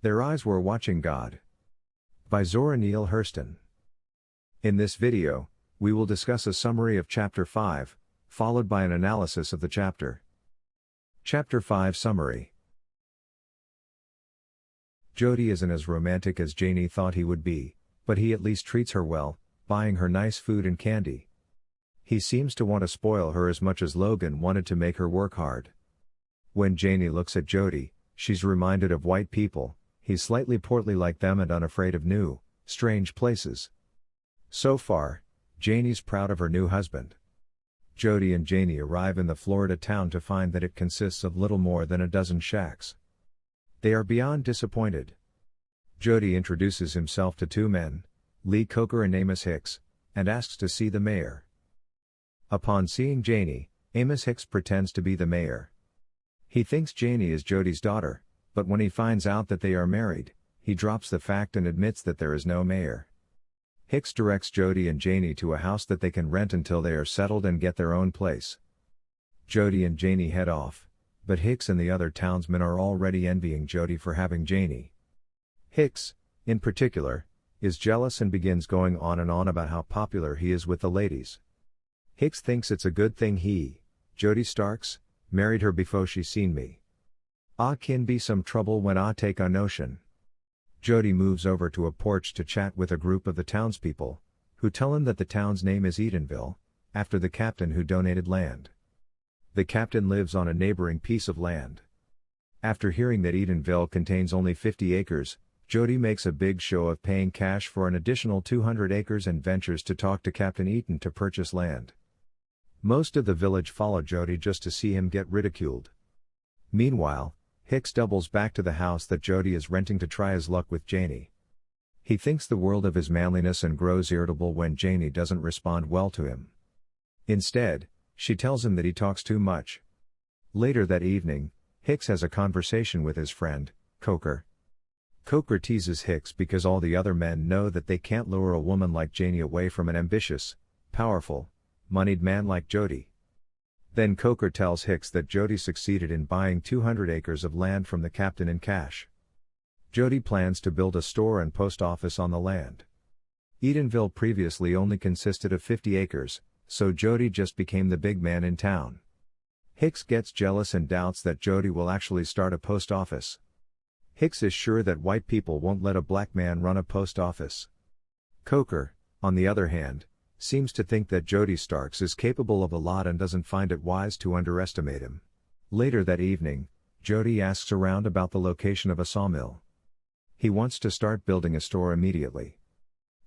Their eyes were watching God. By Zora Neale Hurston. In this video, we will discuss a summary of Chapter 5, followed by an analysis of the chapter. Chapter 5 Summary. Jody isn't as romantic as Janie thought he would be, but he at least treats her well, buying her nice food and candy. He seems to want to spoil her as much as Logan wanted to make her work hard. When Janie looks at Jody, she's reminded of white people. He's slightly portly like them and unafraid of new, strange places. So far, Janie's proud of her new husband. Jody and Janie arrive in the Florida town to find that it consists of little more than a dozen shacks. They are beyond disappointed. Jody introduces himself to two men, Lee Coker and Amos Hicks, and asks to see the mayor. Upon seeing Janie, Amos Hicks pretends to be the mayor. He thinks Janie is Jody's daughter, but when he finds out that they are married, he drops the fact and admits that there is no mayor. Hicks directs Jody and Janie to a house that they can rent until they are settled and get their own place. Jody and Janie head off, but Hicks and the other townsmen are already envying Jody for having Janie. Hicks, in particular, is jealous and begins going on and on about how popular he is with the ladies. Hicks thinks it's a good thing he, Jody Starks, married her before she seen me. Can be some trouble when I take a notion. Jody moves over to a porch to chat with a group of the townspeople, who tell him that the town's name is Eatonville, after the captain who donated land. The captain lives on a neighboring piece of land. After hearing that Eatonville contains only 50 acres, Jody makes a big show of paying cash for an additional 200 acres and ventures to talk to Captain Eaton to purchase land. Most of the village follow Jody just to see him get ridiculed. Meanwhile, Hicks doubles back to the house that Jody is renting to try his luck with Janie. He thinks the world of his manliness and grows irritable when Janie doesn't respond well to him. Instead, she tells him that he talks too much. Later that evening, Hicks has a conversation with his friend, Coker. Coker teases Hicks because all the other men know that they can't lure a woman like Janie away from an ambitious, powerful, moneyed man like Jody. Then Coker tells Hicks that Jody succeeded in buying 200 acres of land from the captain in cash. Jody plans to build a store and post office on the land. Eatonville previously only consisted of 50 acres, so Jody just became the big man in town. Hicks gets jealous and doubts that Jody will actually start a post office. Hicks is sure that white people won't let a black man run a post office. Coker, on the other hand, seems to think that Jody Starks is capable of a lot and doesn't find it wise to underestimate him. Later that evening, Jody asks around about the location of a sawmill. He wants to start building a store immediately.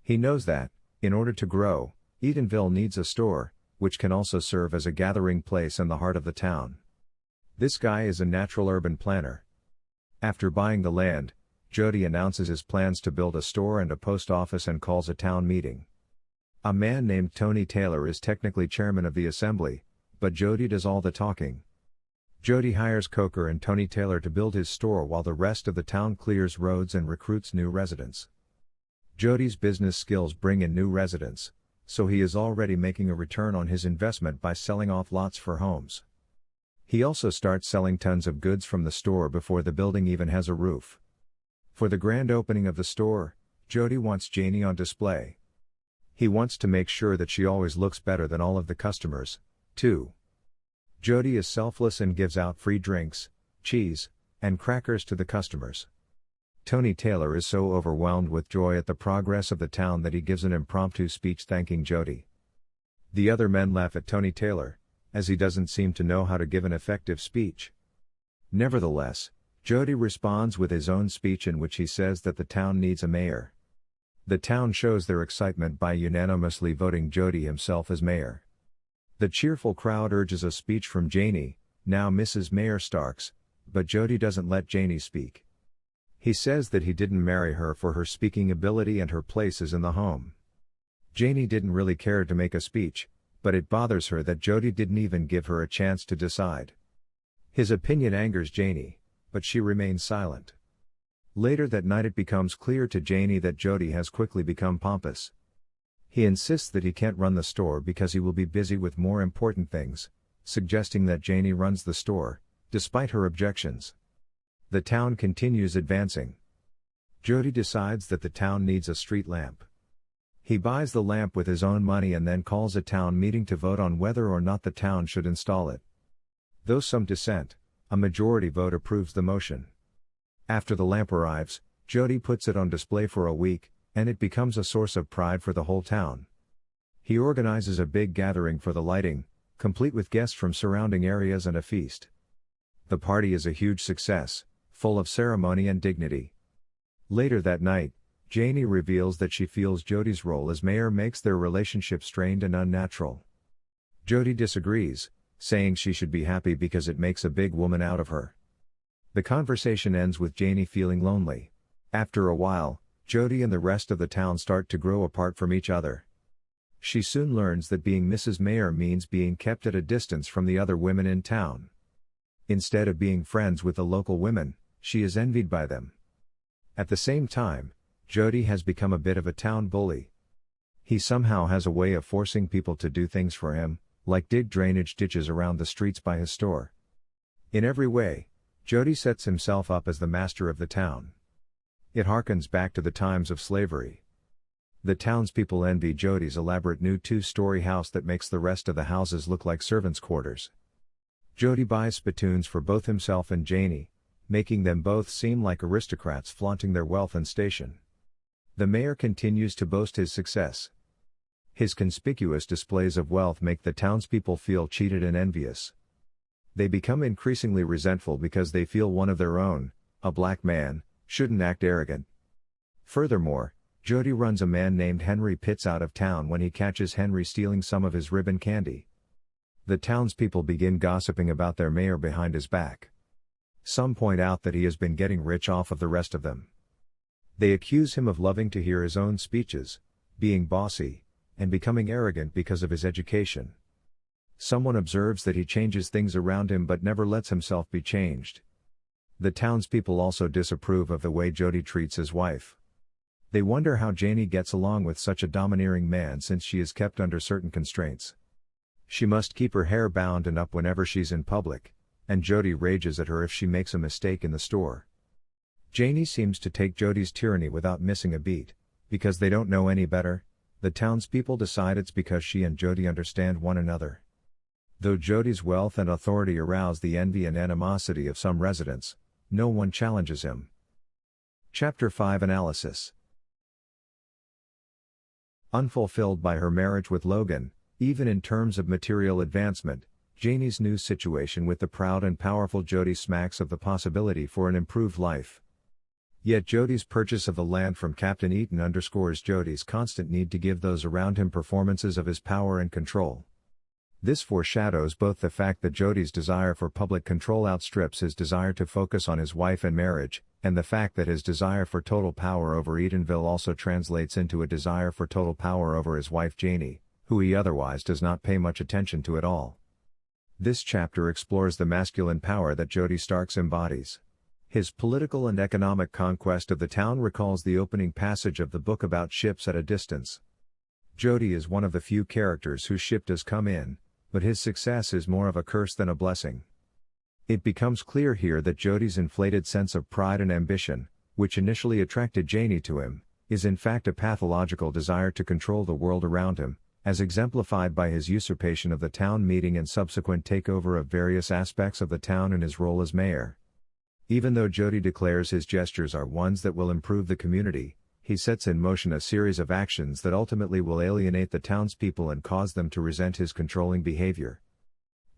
He knows that, in order to grow, Eatonville needs a store, which can also serve as a gathering place in the heart of the town. This guy is a natural urban planner. After buying the land, Jody announces his plans to build a store and a post office and calls a town meeting. A man named Tony Taylor is technically chairman of the assembly, but Jody does all the talking. Jody hires Coker and Tony Taylor to build his store while the rest of the town clears roads and recruits new residents. Jody's business skills bring in new residents, so he is already making a return on his investment by selling off lots for homes. He also starts selling tons of goods from the store before the building even has a roof. For the grand opening of the store, Jody wants Janie on display. He wants to make sure that she always looks better than all of the customers, too. Jody is selfless and gives out free drinks, cheese, and crackers to the customers. Tony Taylor is so overwhelmed with joy at the progress of the town that he gives an impromptu speech thanking Jody. The other men laugh at Tony Taylor, as he doesn't seem to know how to give an effective speech. Nevertheless, Jody responds with his own speech in which he says that the town needs a mayor. The town shows their excitement by unanimously voting Jody himself as mayor. The cheerful crowd urges a speech from Janie, now Mrs. Mayor Starks, but Jody doesn't let Janie speak. He says that he didn't marry her for her speaking ability and her place is in the home. Janie didn't really care to make a speech, but it bothers her that Jody didn't even give her a chance to decide. His opinion angers Janie, but she remains silent. Later that night it becomes clear to Janie that Jody has quickly become pompous. He insists that he can't run the store because he will be busy with more important things, suggesting that Janie runs the store, despite her objections. The town continues advancing. Jody decides that the town needs a street lamp. He buys the lamp with his own money and then calls a town meeting to vote on whether or not the town should install it. Though some dissent, a majority vote approves the motion. After the lamp arrives, Jody puts it on display for a week, and it becomes a source of pride for the whole town. He organizes a big gathering for the lighting, complete with guests from surrounding areas and a feast. The party is a huge success, full of ceremony and dignity. Later that night, Janie reveals that she feels Jody's role as mayor makes their relationship strained and unnatural. Jody disagrees, saying she should be happy because it makes a big woman out of her. The conversation ends with Janie feeling lonely. After a while, Jody and the rest of the town start to grow apart from each other. She soon learns that being Mrs. Mayor means being kept at a distance from the other women in town. Instead of being friends with the local women, she is envied by them. At the same time, Jody has become a bit of a town bully. He somehow has a way of forcing people to do things for him, like dig drainage ditches around the streets by his store. In every way, Jody sets himself up as the master of the town. It harkens back to the times of slavery. The townspeople envy Jody's elaborate new 2-story house that makes the rest of the houses look like servants' quarters. Jody buys spittoons for both himself and Janie, making them both seem like aristocrats flaunting their wealth and station. The mayor continues to boast his success. His conspicuous displays of wealth make the townspeople feel cheated and envious. They become increasingly resentful because they feel one of their own, a black man, shouldn't act arrogant. Furthermore, Jody runs a man named Henry Pitts out of town when he catches Henry stealing some of his ribbon candy. The townspeople begin gossiping about their mayor behind his back. Some point out that he has been getting rich off of the rest of them. They accuse him of loving to hear his own speeches, being bossy, and becoming arrogant because of his education. Someone observes that he changes things around him but never lets himself be changed. The townspeople also disapprove of the way Jody treats his wife. They wonder how Janie gets along with such a domineering man since she is kept under certain constraints. She must keep her hair bound and up whenever she's in public, and Jody rages at her if she makes a mistake in the store. Janie seems to take Jody's tyranny without missing a beat. Because they don't know any better, the townspeople decide it's because she and Jody understand one another. Though Jody's wealth and authority arouse the envy and animosity of some residents, no one challenges him. Chapter 5 Analysis. Unfulfilled by her marriage with Logan, even in terms of material advancement, Janie's new situation with the proud and powerful Jody smacks of the possibility for an improved life. Yet Jody's purchase of the land from Captain Eaton underscores Jody's constant need to give those around him performances of his power and control. This foreshadows both the fact that Jody's desire for public control outstrips his desire to focus on his wife and marriage, and the fact that his desire for total power over Eatonville also translates into a desire for total power over his wife Janie, who he otherwise does not pay much attention to at all. This chapter explores the masculine power that Jody Starks embodies. His political and economic conquest of the town recalls the opening passage of the book about ships at a distance. Jody is one of the few characters whose ship does come in, but his success is more of a curse than a blessing. It becomes clear here that Jody's inflated sense of pride and ambition, which initially attracted Janie to him, is in fact a pathological desire to control the world around him, as exemplified by his usurpation of the town meeting and subsequent takeover of various aspects of the town in his role as mayor. Even though Jody declares his gestures are ones that will improve the community, he sets in motion a series of actions that ultimately will alienate the townspeople and cause them to resent his controlling behavior.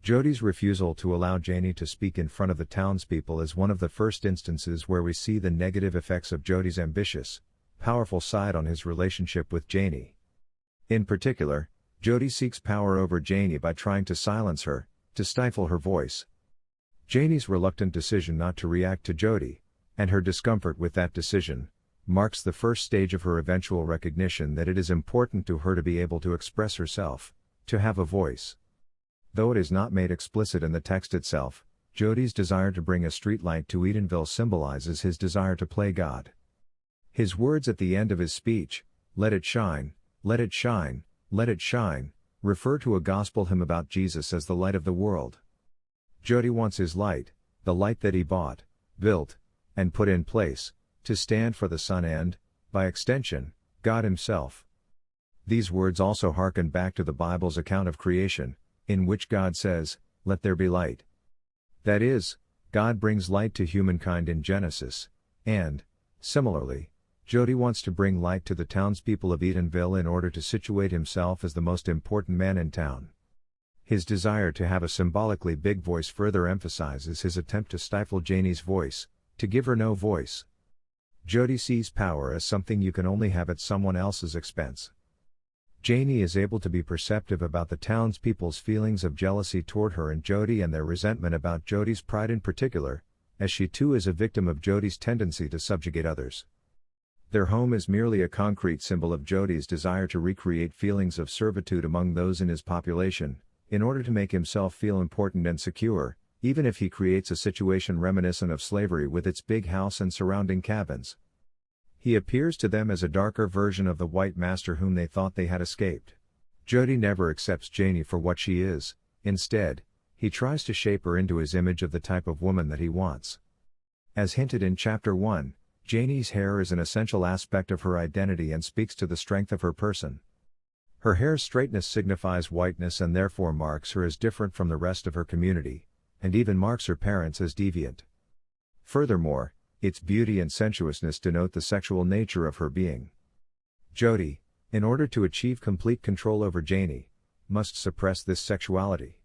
Jody's refusal to allow Janie to speak in front of the townspeople is one of the first instances where we see the negative effects of Jody's ambitious, powerful side on his relationship with Janie. In particular, Jody seeks power over Janie by trying to silence her, to stifle her voice. Janie's reluctant decision not to react to Jody, and her discomfort with that decision, marks the first stage of her eventual recognition that it is important to her to be able to express herself, to have a voice. Though it is not made explicit in the text itself, Jody's desire to bring a streetlight to Eatonville symbolizes his desire to play God. His words at the end of his speech, "Let it shine, let it shine, let it shine," refer to a gospel hymn about Jesus as the light of the world. Jody wants his light, the light that he bought, built, and put in place, to stand for the Son and, by extension, God Himself. These words also hearken back to the Bible's account of creation, in which God says, "Let there be light." That is, God brings light to humankind in Genesis, and, similarly, Jody wants to bring light to the townspeople of Eatonville in order to situate himself as the most important man in town. His desire to have a symbolically big voice further emphasizes his attempt to stifle Janie's voice, to give her no voice. Jody sees power as something you can only have at someone else's expense. Janie is able to be perceptive about the townspeople's feelings of jealousy toward her and Jody and their resentment about Jody's pride in particular, as she too is a victim of Jody's tendency to subjugate others. Their home is merely a concrete symbol of Jody's desire to recreate feelings of servitude among those in his population, in order to make himself feel important and secure, even if he creates a situation reminiscent of slavery with its big house and surrounding cabins. He appears to them as a darker version of the white master whom they thought they had escaped. Jody never accepts Janie for what she is. Instead, he tries to shape her into his image of the type of woman that he wants. As hinted in Chapter 1, Janie's hair is an essential aspect of her identity and speaks to the strength of her person. Her hair's straightness signifies whiteness and therefore marks her as different from the rest of her community, and even marks her parents as deviant. Furthermore, its beauty and sensuousness denote the sexual nature of her being. Jody, in order to achieve complete control over Janie, must suppress this sexuality.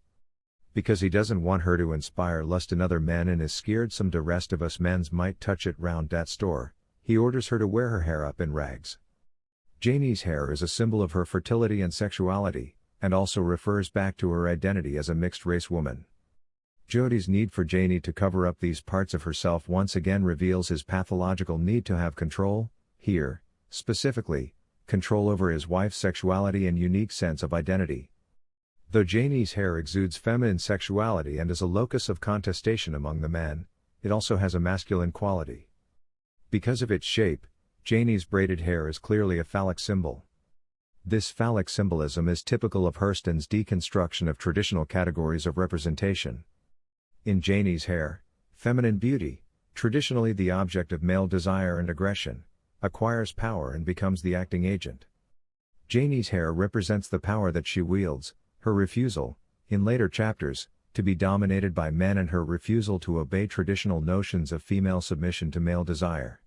Because he doesn't want her to inspire lust in other men and is scared some de rest of us men's might touch it round dat store, he orders her to wear her hair up in rags. Janie's hair is a symbol of her fertility and sexuality, and also refers back to her identity as a mixed-race woman. Jody's need for Janie to cover up these parts of herself once again reveals his pathological need to have control, here, specifically, control over his wife's sexuality and unique sense of identity. Though Janie's hair exudes feminine sexuality and is a locus of contestation among the men, it also has a masculine quality. Because of its shape, Janie's braided hair is clearly a phallic symbol. This phallic symbolism is typical of Hurston's deconstruction of traditional categories of representation. In Janie's hair, feminine beauty, traditionally the object of male desire and aggression, acquires power and becomes the acting agent. Janie's hair represents the power that she wields, her refusal, in later chapters, to be dominated by men and her refusal to obey traditional notions of female submission to male desire.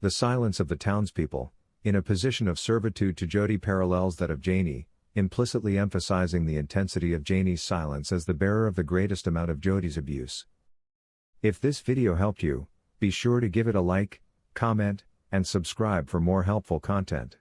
The silence of the townspeople, in a position of servitude to Jody, parallels that of Janie, implicitly emphasizing the intensity of Janie's silence as the bearer of the greatest amount of Jody's abuse. If this video helped you, be sure to give it a like, comment, and subscribe for more helpful content.